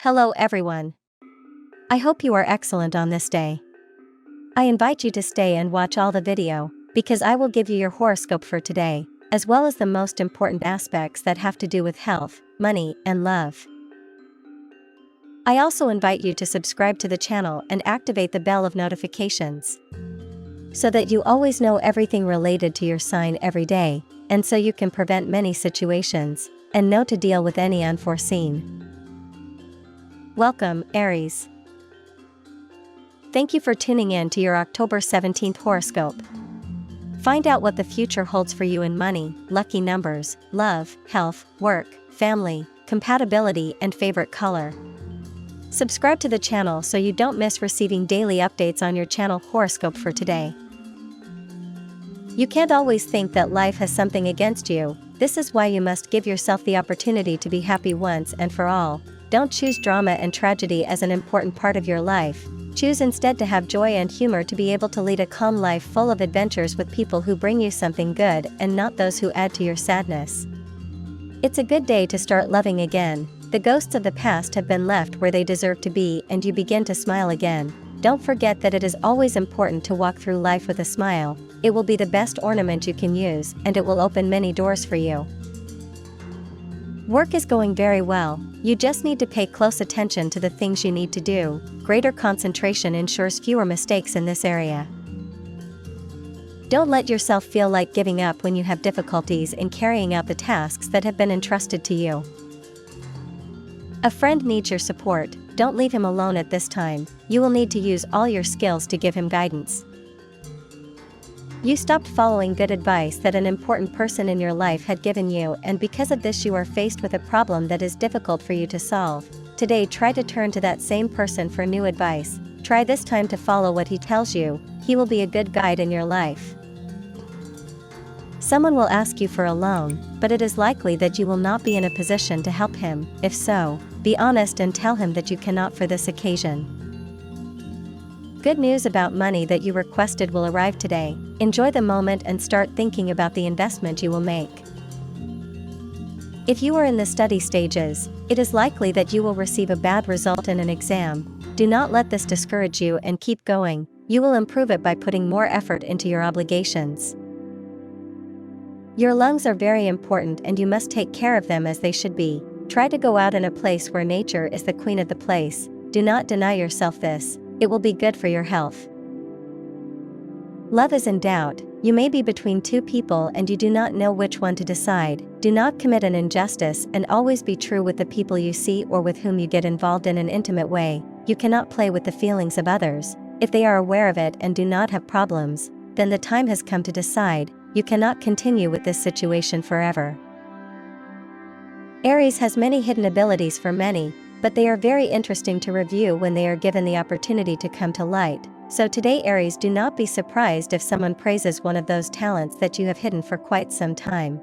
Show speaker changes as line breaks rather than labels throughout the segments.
Hello everyone. I hope you are excellent on this day. I invite you to stay and watch all the video, because I will give you your horoscope for today, as well as the most important aspects that have to do with health, money, and love. I also invite you to subscribe to the channel and activate the bell of notifications, so that you always know everything related to your sign every day, and so you can prevent many situations, and know to deal with any unforeseen. Welcome, Aries. Thank you for tuning in to your October 17th horoscope. Find out what the future holds for you in money, lucky numbers, love, health, work, family, compatibility, and favorite color. Subscribe to the channel so you don't miss receiving daily updates on your channel horoscope for today. You can't always think that life has something against you. This is why you must give yourself the opportunity to be happy once and for all. Don't choose drama and tragedy as an important part of your life. Choose instead to have joy and humor, to be able to lead a calm life full of adventures with people who bring you something good and not those who add to your sadness. It's a good day to start loving again. The ghosts of the past have been left where they deserve to be, and you begin to smile again. Don't forget that it is always important to walk through life with a smile. It will be the best ornament you can use, and it will open many doors for you. Work is going very well. You just need to pay close attention to the things you need to do. Greater concentration ensures fewer mistakes in this area. Don't let yourself feel like giving up when you have difficulties in carrying out the tasks that have been entrusted to you. A friend needs your support. Don't leave him alone at this time. You will need to use all your skills to give him guidance. You stopped following good advice that an important person in your life had given you, and because of this you are faced with a problem that is difficult for you to solve. Today try to turn to that same person for new advice. Try this time to follow what he tells you. He will be a good guide in your life. Someone will ask you for a loan, but it is likely that you will not be in a position to help him. If so, be honest and tell him that you cannot for this occasion. Good news about money that you requested will arrive today. Enjoy the moment and start thinking about the investment you will make. If you are in the study stages, it is likely that you will receive a bad result in an exam. Do not let this discourage you and keep going. You will improve it by putting more effort into your obligations. Your lungs are very important and you must take care of them as they should be. Try to go out in a place where nature is the queen of the place. Do not deny yourself this. It will be good for your health. Love is in doubt. You may be between two people and you do not know which one to decide. Do not commit an injustice, and always be true with the people you see or with whom you get involved in an intimate way. You cannot play with the feelings of others. If they are aware of it and do not have problems, then the time has come to decide. You cannot continue with this situation forever. Aries has many hidden abilities for many, but they are very interesting to review when they are given the opportunity to come to light. So today, Aries, do not be surprised if someone praises one of those talents that you have hidden for quite some time.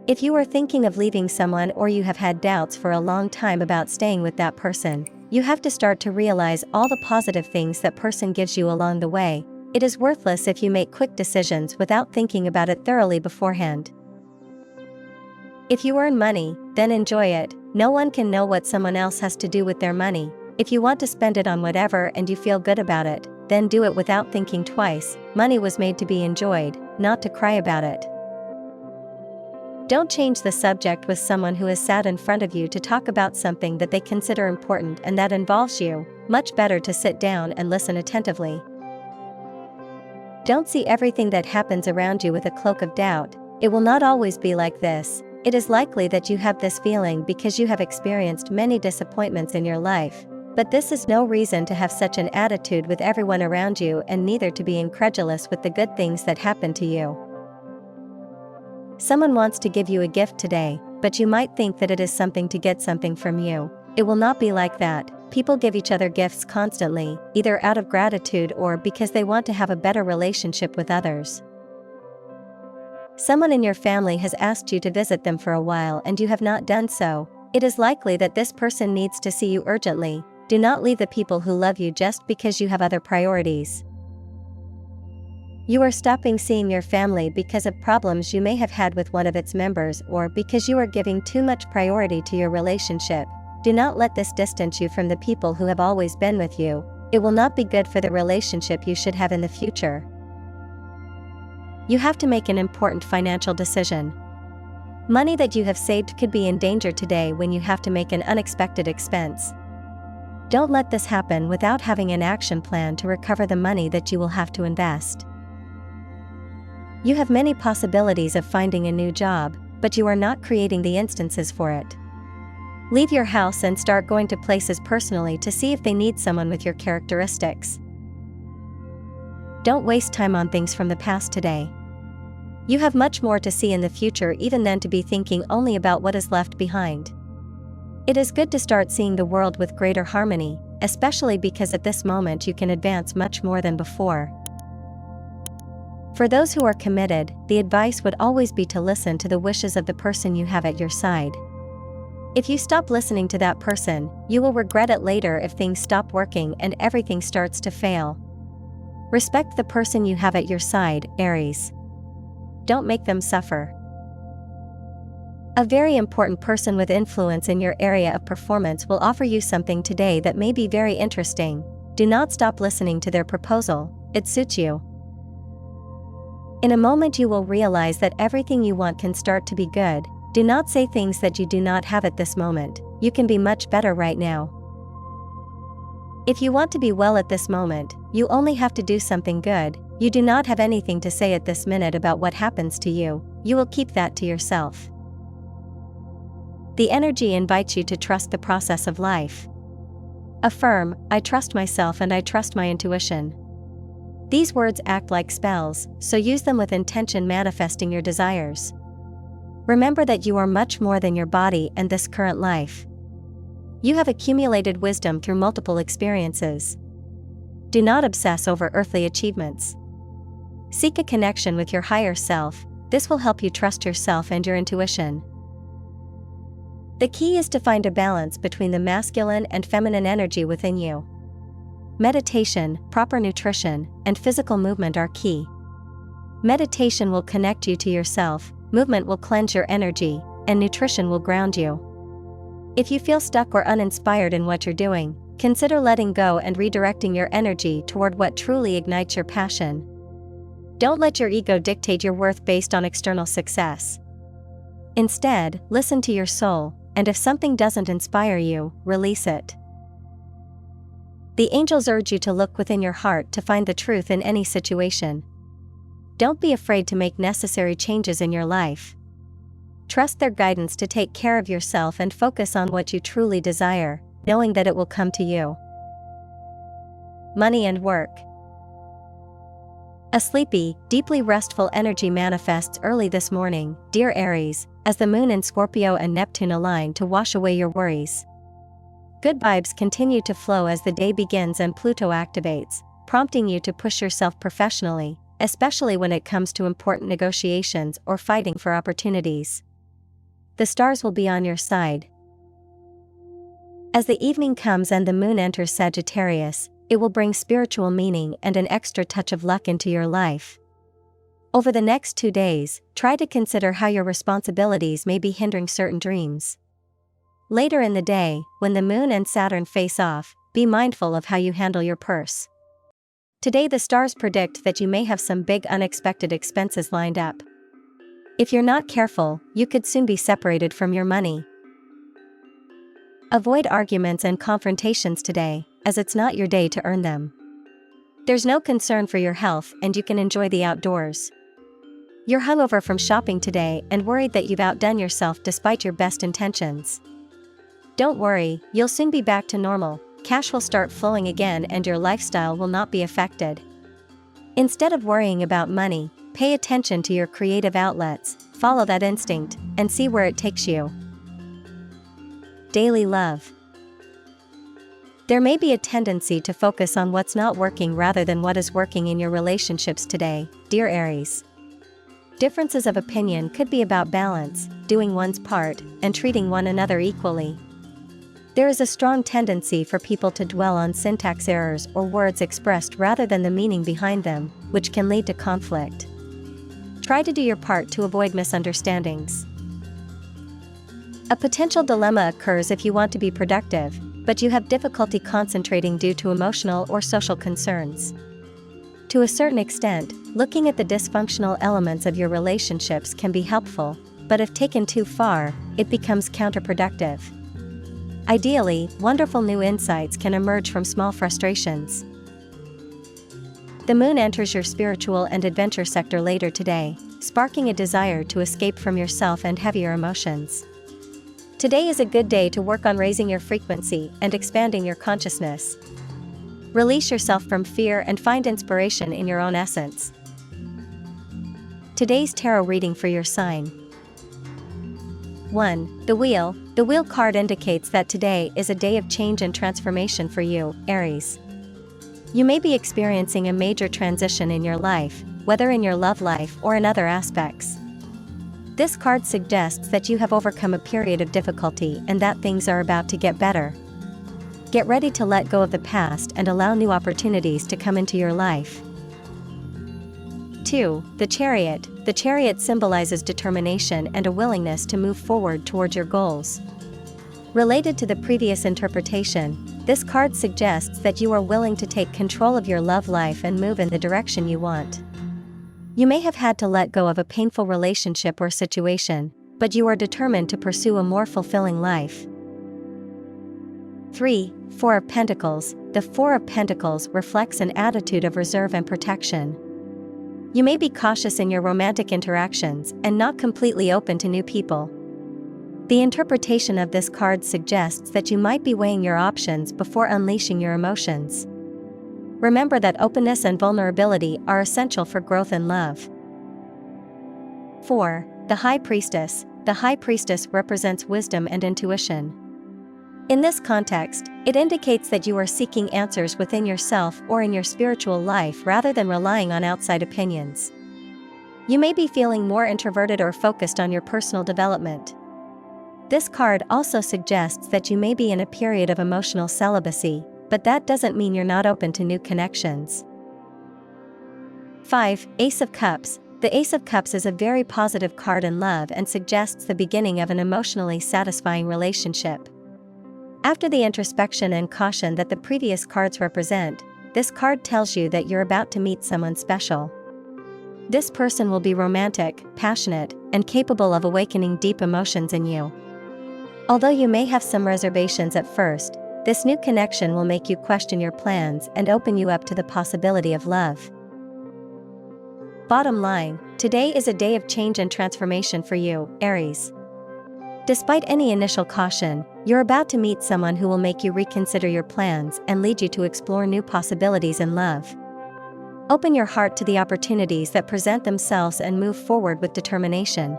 If you are thinking of leaving someone or you have had doubts for a long time about staying with that person, you have to start to realize all the positive things that person gives you along the way. It is worthless if you make quick decisions without thinking about it thoroughly beforehand. If you earn money, then enjoy it. No one can know what someone else has to do with their money. If you want to spend it on whatever and you feel good about it, then do it without thinking twice. Money was made to be enjoyed, not to cry about it. Don't change the subject with someone who is sat in front of you to talk about something that they consider important and that involves you. Much better to sit down and listen attentively. Don't see everything that happens around you with a cloak of doubt. It will not always be like this. It is likely that you have this feeling because you have experienced many disappointments in your life. But this is no reason to have such an attitude with everyone around you, and neither to be incredulous with the good things that happen to you. Someone wants to give you a gift today, but you might think that it is something to get something from you. It will not be like that. People give each other gifts constantly, either out of gratitude or because they want to have a better relationship with others. Someone in your family has asked you to visit them for a while and you have not done so. It is likely that this person needs to see you urgently. Do not leave the people who love you just because you have other priorities. You are stopping seeing your family because of problems you may have had with one of its members, or because you are giving too much priority to your relationship. Do not let this distance you from the people who have always been with you. It will not be good for the relationship you should have in the future. You have to make an important financial decision. Money that you have saved could be in danger today when you have to make an unexpected expense. Don't let this happen without having an action plan to recover the money that you will have to invest. You have many possibilities of finding a new job, but you are not creating the instances for it. Leave your house and start going to places personally to see if they need someone with your characteristics. Don't waste time on things from the past today. You have much more to see in the future even than to be thinking only about what is left behind. It is good to start seeing the world with greater harmony, especially because at this moment you can advance much more than before. For those who are committed, the advice would always be to listen to the wishes of the person you have at your side. If you stop listening to that person, you will regret it later if things stop working and everything starts to fail. Respect the person you have at your side, Aries. Don't make them suffer. A very important person with influence in your area of performance will offer you something today that may be very interesting. Do not stop listening to their proposal, it suits you. In a moment you will realize that everything you want can start to be good. Do not say things that you do not have at this moment. You can be much better right now. If you want to be well at this moment, you only have to do something good. You do not have anything to say at this minute about what happens to you. You will keep that to yourself. The energy invites you to trust the process of life. Affirm, I trust myself and I trust my intuition. These words act like spells, so use them with intention, manifesting your desires. Remember that you are much more than your body and this current life. You have accumulated wisdom through multiple experiences. Do not obsess over earthly achievements. Seek a connection with your higher self. This will help you trust yourself and your intuition. The key is to find a balance between the masculine and feminine energy within you. Meditation, proper nutrition, and physical movement are key. Meditation will connect you to yourself, movement will cleanse your energy, and nutrition will ground you. If you feel stuck or uninspired in what you're doing, consider letting go and redirecting your energy toward what truly ignites your passion. Don't let your ego dictate your worth based on external success. Instead, listen to your soul, and if something doesn't inspire you, release it. The angels urge you to look within your heart to find the truth in any situation. Don't be afraid to make necessary changes in your life. Trust their guidance to take care of yourself and focus on what you truly desire, knowing that it will come to you. Money and work. A sleepy, deeply restful energy manifests early this morning, dear Aries, as the moon in Scorpio and Neptune align to wash away your worries. Good vibes continue to flow as the day begins and Pluto activates, prompting you to push yourself professionally, especially when it comes to important negotiations or fighting for opportunities. The stars will be on your side. As the evening comes and the moon enters Sagittarius, it will bring spiritual meaning and an extra touch of luck into your life. Over the next 2 days, try to consider how your responsibilities may be hindering certain dreams. Later in the day, when the moon and Saturn face off, be mindful of how you handle your purse. Today the stars predict that you may have some big unexpected expenses lined up. If you're not careful, you could soon be separated from your money. Avoid arguments and confrontations today, as it's not your day to earn them. There's no concern for your health and you can enjoy the outdoors. You're hungover from shopping today and worried that you've outdone yourself despite your best intentions. Don't worry, you'll soon be back to normal. Cash will start flowing again and your lifestyle will not be affected. Instead of worrying about money, pay attention to your creative outlets, follow that instinct, and see where it takes you. Daily love. There may be a tendency to focus on what's not working rather than what is working in your relationships today, dear Aries. Differences of opinion could be about balance, doing one's part, and treating one another equally. There is a strong tendency for people to dwell on syntax errors or words expressed rather than the meaning behind them, which can lead to conflict. Try to do your part to avoid misunderstandings. A potential dilemma occurs if you want to be productive, but you have difficulty concentrating due to emotional or social concerns. To a certain extent, looking at the dysfunctional elements of your relationships can be helpful, but if taken too far, it becomes counterproductive. Ideally, wonderful new insights can emerge from small frustrations. The moon enters your spiritual and adventure sector later today, sparking a desire to escape from yourself and heavier emotions. Today is a good day to work on raising your frequency and expanding your consciousness. Release yourself from fear and find inspiration in your own essence. Today's tarot reading for your sign. 1. The Wheel. The Wheel card indicates that today is a day of change and transformation for you, Aries. You may be experiencing a major transition in your life, whether in your love life or in other aspects. This card suggests that you have overcome a period of difficulty and that things are about to get better. Get ready to let go of the past and allow new opportunities to come into your life. 2. The Chariot. The Chariot symbolizes determination and a willingness to move forward toward your goals. Related to the previous interpretation, this card suggests that you are willing to take control of your love life and move in the direction you want. You may have had to let go of a painful relationship or situation, but you are determined to pursue a more fulfilling life. 3. Four of Pentacles. The Four of Pentacles reflects an attitude of reserve and protection. You may be cautious in your romantic interactions and not completely open to new people. The interpretation of this card suggests that you might be weighing your options before unleashing your emotions. Remember that openness and vulnerability are essential for growth and love. 4. The High Priestess. The High Priestess represents wisdom and intuition. In this context, it indicates that you are seeking answers within yourself or in your spiritual life rather than relying on outside opinions. You may be feeling more introverted or focused on your personal development. This card also suggests that you may be in a period of emotional celibacy, but that doesn't mean you're not open to new connections. 5. Ace of Cups. The Ace of Cups is a very positive card in love and suggests the beginning of an emotionally satisfying relationship. After the introspection and caution that the previous cards represent, this card tells you that you're about to meet someone special. This person will be romantic, passionate, and capable of awakening deep emotions in you. Although you may have some reservations at first, this new connection will make you question your plans and open you up to the possibility of love. Bottom line, today is a day of change and transformation for you, Aries. Despite any initial caution, you're about to meet someone who will make you reconsider your plans and lead you to explore new possibilities in love. Open your heart to the opportunities that present themselves and move forward with determination.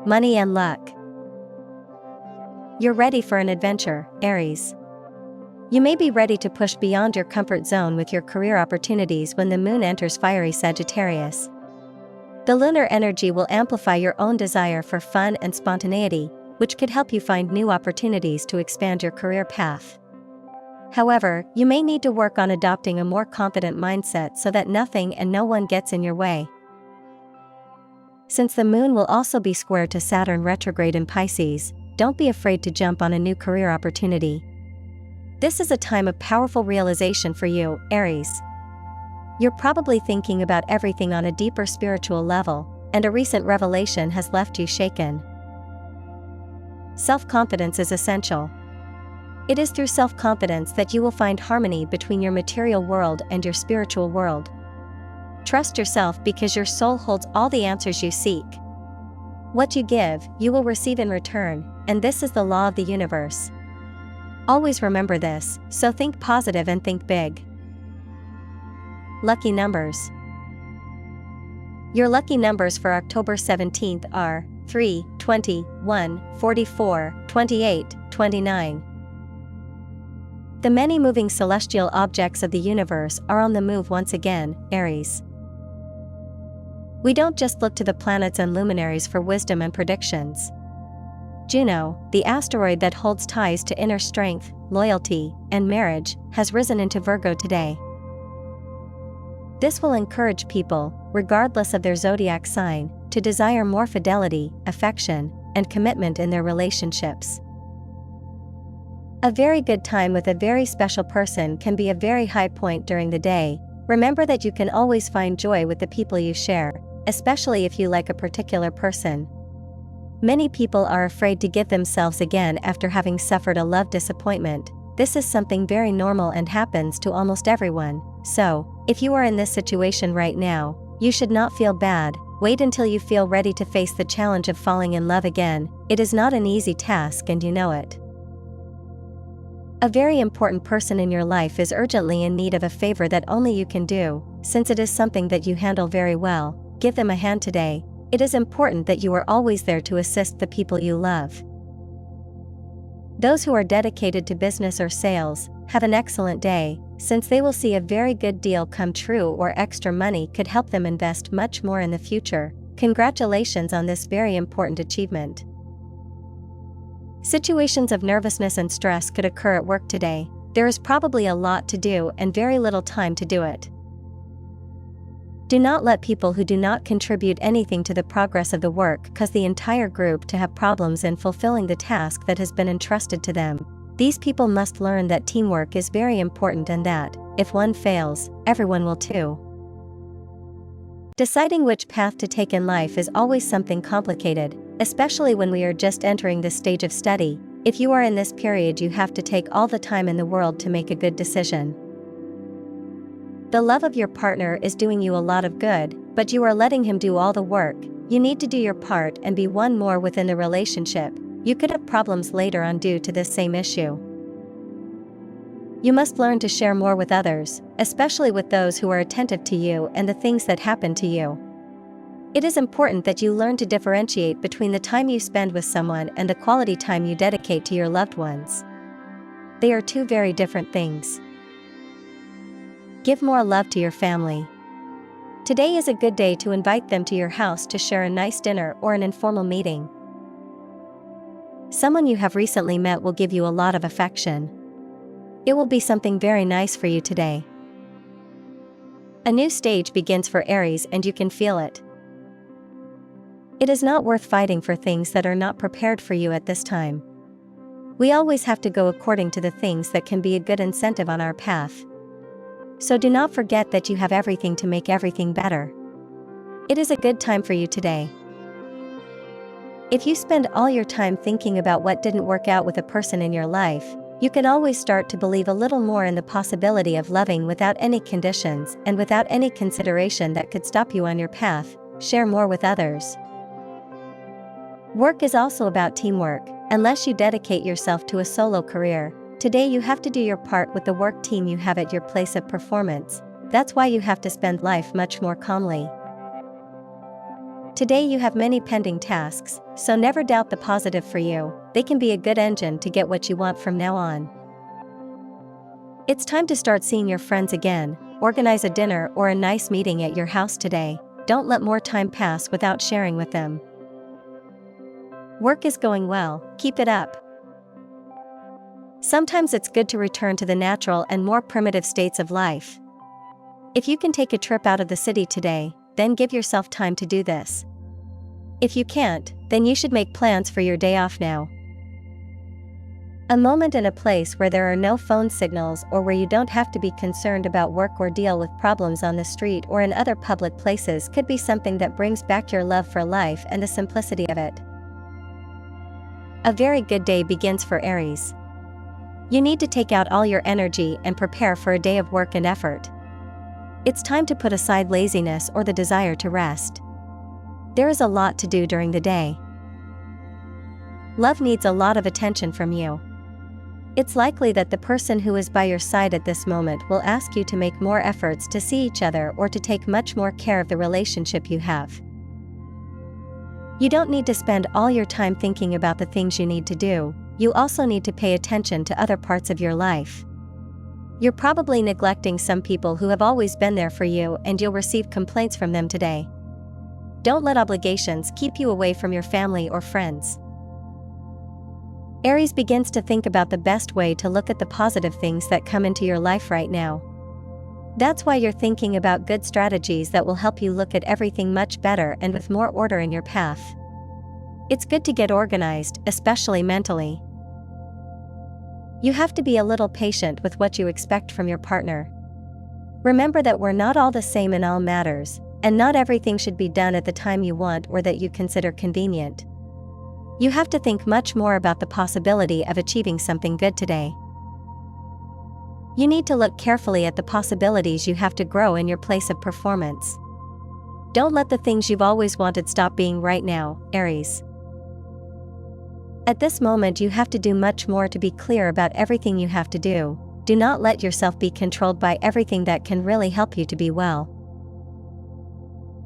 Money and luck. You're ready for an adventure, Aries. You may be ready to push beyond your comfort zone with your career opportunities when the moon enters fiery Sagittarius. The lunar energy will amplify your own desire for fun and spontaneity, which could help you find new opportunities to expand your career path. However, you may need to work on adopting a more confident mindset so that nothing and no one gets in your way. Since the moon will also be square to Saturn retrograde in Pisces, don't be afraid to jump on a new career opportunity. This is a time of powerful realization for you, Aries. You're probably thinking about everything on a deeper spiritual level, and a recent revelation has left you shaken. Self-confidence is essential. It is through self-confidence that you will find harmony between your material world and your spiritual world. Trust yourself because your soul holds all the answers you seek. What you give, you will receive in return, and this is the law of the universe. Always remember this, so think positive and think big. Lucky numbers. Your lucky numbers for October 17th are 3, 20, 1, 44, 28, 29. The many moving celestial objects of the universe are on the move once again, Aries. We don't just look to the planets and luminaries for wisdom and predictions. Juno, the asteroid that holds ties to inner strength, loyalty, and marriage, has risen into Virgo today. This will encourage people, regardless of their zodiac sign, to desire more fidelity, affection, and commitment in their relationships. A very good time with a very special person can be a very high point during the day. Remember that you can always find joy with the people you share, especially if you like a particular person. Many people are afraid to give themselves again after having suffered a love disappointment. This is something very normal and happens to almost everyone. So, if you are in this situation right now, you should not feel bad. Wait until you feel ready to face the challenge of falling in love again. It is not an easy task and you know it. A very important person in your life is urgently in need of a favor that only you can do. Since it is something that you handle very well, give them a hand today. It is important that you are always there to assist the people you love. Those who are dedicated to business or sales, have an excellent day, since they will see a very good deal come true or extra money could help them invest much more in the future. Congratulations on this very important achievement. Situations of nervousness and stress could occur at work today. There is probably a lot to do and very little time to do it. Do not let people who do not contribute anything to the progress of the work cause the entire group to have problems in fulfilling the task that has been entrusted to them. These people must learn that teamwork is very important and that, if one fails, everyone will too. Deciding which path to take in life is always something complicated, especially when we are just entering this stage of study. If you are in this period, you have to take all the time in the world to make a good decision. The love of your partner is doing you a lot of good, but you are letting him do all the work. You need to do your part and be one more within the relationship. You could have problems later on due to this same issue. You must learn to share more with others, especially with those who are attentive to you and the things that happen to you. It is important that you learn to differentiate between the time you spend with someone and the quality time you dedicate to your loved ones. They are two very different things. Give more love to your family. Today is a good day to invite them to your house to share a nice dinner or an informal meeting. Someone you have recently met will give you a lot of affection. It will be something very nice for you today. A new stage begins for Aries and you can feel it. It is not worth fighting for things that are not prepared for you at this time. We always have to go according to the things that can be a good incentive on our path. So do not forget that you have everything to make everything better. It is a good time for you today. If you spend all your time thinking about what didn't work out with a person in your life, you can always start to believe a little more in the possibility of loving without any conditions and without any consideration that could stop you on your path. Share more with others. Work is also about teamwork. Unless you dedicate yourself to a solo career, today you have to do your part with the work team you have at your place of performance. That's why you have to spend life much more calmly. Today you have many pending tasks, so never doubt the positive for you. They can be a good engine to get what you want from now on. It's time to start seeing your friends again. Organize a dinner or a nice meeting at your house today. Don't let more time pass without sharing with them. Work is going well, keep it up. Sometimes it's good to return to the natural and more primitive states of life. If you can take a trip out of the city today, then give yourself time to do this. If you can't, then you should make plans for your day off now. A moment in a place where there are no phone signals or where you don't have to be concerned about work or deal with problems on the street or in other public places could be something that brings back your love for life and the simplicity of it. A very good day begins for Aries. You need to take out all your energy and prepare for a day of work and effort. It's time to put aside laziness or the desire to rest. There is a lot to do during the day. Love needs a lot of attention from you. It's likely that the person who is by your side at this moment will ask you to make more efforts to see each other or to take much more care of the relationship you have. You don't need to spend all your time thinking about the things you need to do. You also need to pay attention to other parts of your life. You're probably neglecting some people who have always been there for you, and you'll receive complaints from them today. Don't let obligations keep you away from your family or friends. Aries begins to think about the best way to look at the positive things that come into your life right now. That's why you're thinking about good strategies that will help you look at everything much better and with more order in your path. It's good to get organized, especially mentally. You have to be a little patient with what you expect from your partner. Remember that we're not all the same in all matters, and not everything should be done at the time you want or that you consider convenient. You have to think much more about the possibility of achieving something good today. You need to look carefully at the possibilities you have to grow in your place of performance. Don't let the things you've always wanted stop being right now, Aries. At this moment you have to do much more to be clear about everything you have to do. Do not let yourself be controlled by everything that can really help you to be well.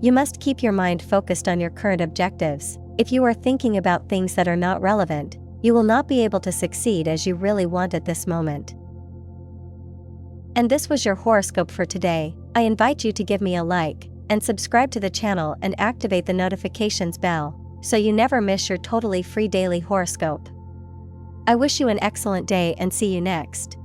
You must keep your mind focused on your current objectives. If you are thinking about things that are not relevant, you will not be able to succeed as you really want at this moment. And this was your horoscope for today. I invite you to give me a like and subscribe to the channel and activate the notifications bell so you never miss your totally free daily horoscope. I wish you an excellent day and see you next.